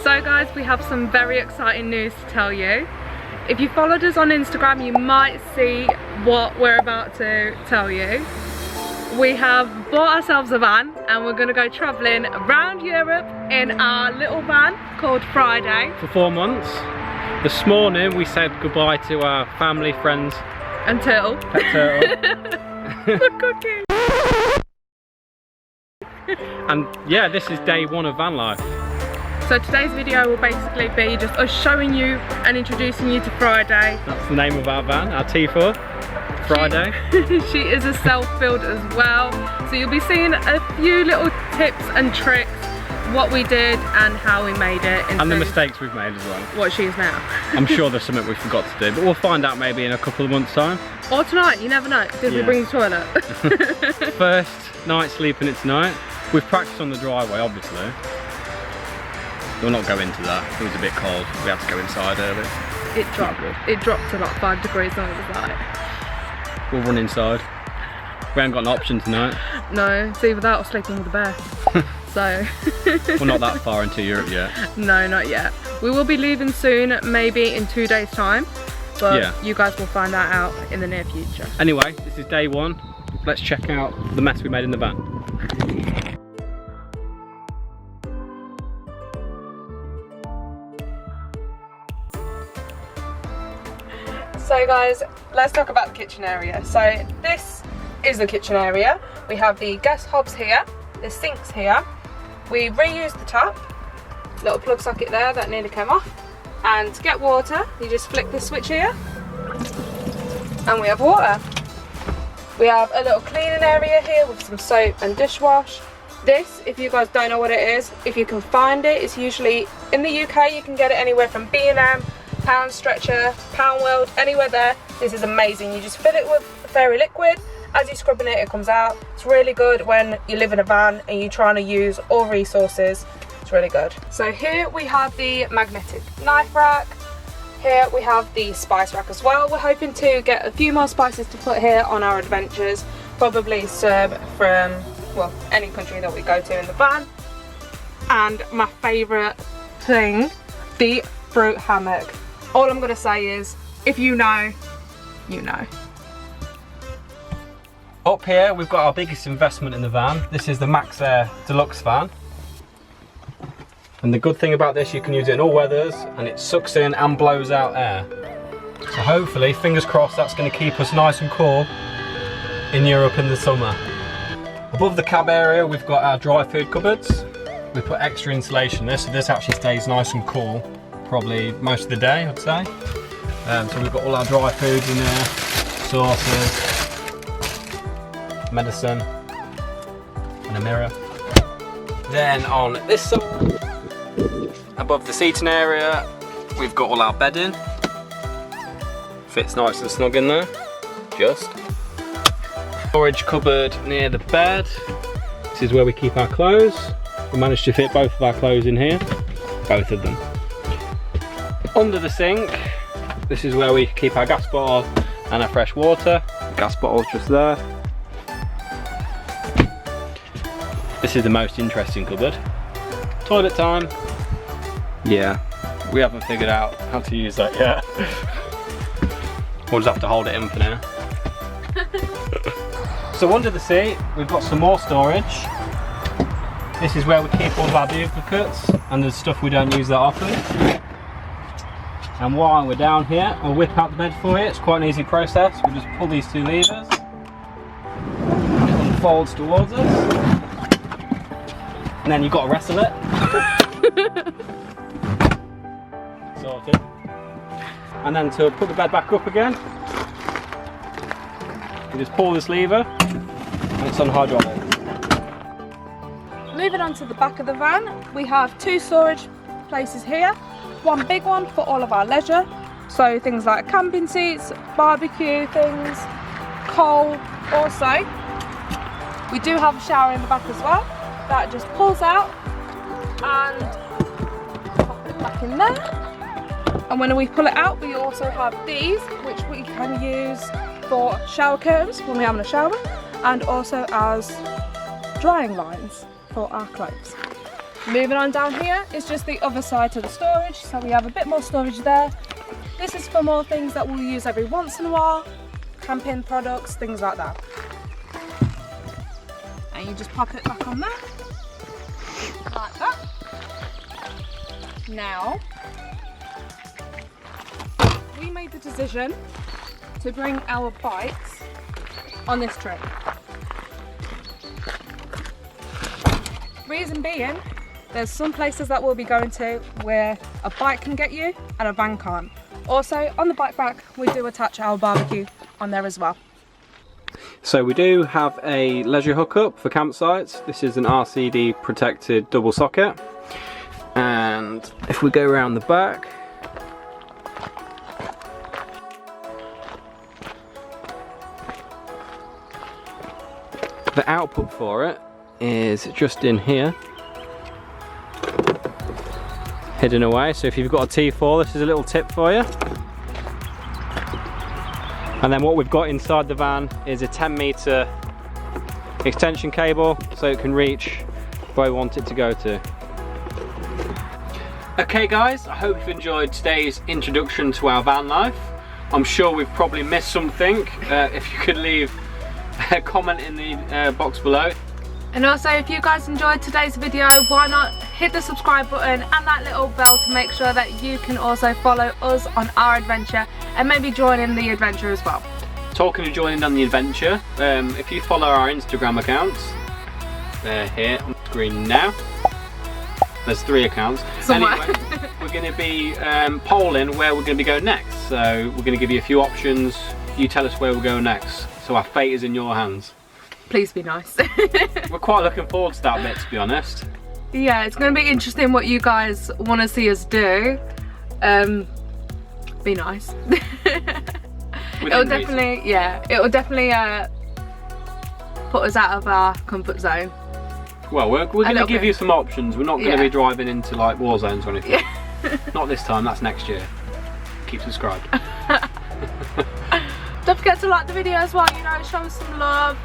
So guys, we have some very exciting news to tell you. If you followed us on Instagram, you might see what we're about to tell you. We have bought ourselves a van and we're going to go travelling around Europe in our little van called Friday. For 4 months. This morning we said goodbye to our family, friends. Until Pet turtle. the cooking. And yeah, this is day 1 of van life. So today's video will basically be just us showing you and introducing you to Friday. That's the name of our van, our T4, Friday. She is a self-build as well. So you'll be seeing a few little tips and tricks, what we did and how we made it. And the mistakes we've made as well. What she is now. I'm sure there's something we forgot to do, but we'll find out maybe in a couple of months' time. Or tonight, you never know. Did we bring the toilet? First night sleeping it tonight. We've practiced on the driveway, obviously. We'll not go into that. It was a bit cold. We had to go inside early. It dropped to like 5 degrees and it was like... We'll run inside. We haven't got an option tonight. No, it's either that or sleeping with a bear. So... We're not that far into Europe yet. No, not yet. We will be leaving soon, maybe in 2 days' time. But yeah, you guys will find that out in the near future. Anyway, this is day 1. Let's check out the mess we made in the van. So guys, let's talk about the kitchen area. So this is the kitchen area. We have the gas hobs here, the sinks here. We reused the tap, little plug socket there that nearly came off. And to get water, you just flick this switch here and we have water. We have a little cleaning area here with some soap and dishwash. This, if you guys don't know what it is, if you can find it, it's usually in the UK. You can get it anywhere from B&M, Pound Stretcher, Pound World, anywhere there. This is amazing. You just fill it with fairy liquid. As you're scrubbing it, it comes out. It's really good when you live in a van and you're trying to use all resources. It's really good. So here we have the magnetic knife rack. Here we have the spice rack as well. We're hoping to get a few more spices to put here on our adventures. Probably serve from, well, any country that we go to in the van. And my favourite thing, the fruit hammock. All I'm gonna say is, if you know, you know. Up here, we've got our biggest investment in the van. This is the Max Air Deluxe van. And the good thing about this, you can use it in all weathers, and it sucks in and blows out air. So hopefully, fingers crossed, that's gonna keep us nice and cool in Europe in the summer. Above the cab area, we've got our dry food cupboards. We put extra insulation there, so this actually stays nice and cool. Probably most of the day, I'd say. So we've got all our dry foods in there, sauces, medicine, and a mirror. Then on this side, above the seating area, we've got all our bedding. Fits nice and snug in there, just. Storage cupboard near the bed. This is where we keep our clothes. We managed to fit both of our clothes in here, both of them. Under the sink, this is where we keep our gas bottle and our fresh water. Gas bottle's just there. This is the most interesting cupboard. Toilet time. Yeah, we haven't figured out how to use that yet. We'll just have to hold it in for now. So under the seat, we've got some more storage. This is where we keep all of our duplicates and the stuff we don't use that often. And while we're down here, I'll whip out the bed for you. It's quite an easy process. We just pull these 2 levers. It unfolds towards us. And then you've got to wrestle it. Sorted. And then to put the bed back up again, you just pull this lever and it's on hydraulic. Moving on to the back of the van, we have 2 storage places here. One big one for all of our leisure, so things like camping seats, barbecue things, coal. Also, we do have a shower in the back as well that just pulls out and pop it back in there. And when we pull it out, we also have these which we can use for shower curtains when we're having a shower, and also as drying lines for our clothes. Moving on down here is just the other side to the storage, so we have a bit more storage there. This is for more things that we'll use every once in a while, camping products, things like that. And you just pop it back on there, like that. Now, we made the decision to bring our bikes on this trip. Reason being, there's some places that we'll be going to where a bike can get you and a van can't. Also, on the bike rack, we do attach our barbecue on there as well. So we do have a leisure hookup for campsites. This is an RCD protected double socket. And if we go around the back, the output for it is just in here, hidden away. So if you've got a T4, this is a little tip for you. And then what we've got inside the van is a 10-meter extension cable, so it can reach where we want it to go to. Okay guys, I hope you've enjoyed today's introduction to our van life. I'm sure we've probably missed something. If you could leave a comment in the box below. And also, if you guys enjoyed today's video, why not hit the subscribe button and that little bell to make sure that you can also follow us on our adventure and maybe join in the adventure as well. Talking of joining on the adventure, if you follow our Instagram accounts, they're here on the screen now. There's 3 accounts. Somewhere. Anyway, we're going to be polling where we're going to be going next. So we're going to give you a few options. You tell us where we're going next. So our fate is in your hands. Please be nice. We're quite looking forward to that bit, to be honest. Yeah, it's going to be interesting what you guys want to see us do. Be nice. It'll definitely, yeah, it will definitely put us out of our comfort zone. Well, we're going to give you some options. We're not going to be driving into like war zones or anything. Yeah. Not this time, that's next year. Keep subscribed. Don't forget to like the video as well, you know, show us some love.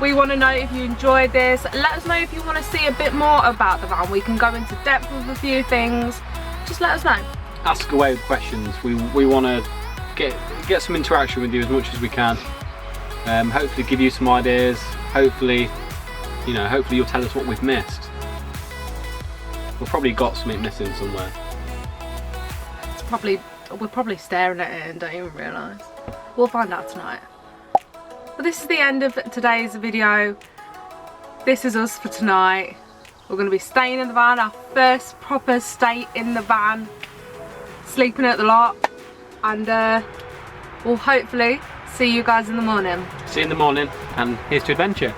We want to know if you enjoyed this. Let us know if you want to see a bit more about the van. We can go into depth with a few things. Just let us know. Ask away with questions. We want to get some interaction with you as much as we can. Hopefully give you some ideas. Hopefully, you know, hopefully you'll tell us what we've missed. We've probably got something missing somewhere. We're probably staring at it and don't even realise. We'll find out tonight. But this is the end of today's video. This is us for tonight. We're going to be staying in the van, our first proper stay in the van. Sleeping at the lot. And we'll hopefully see you guys in the morning. See you in the morning, and here's to adventure.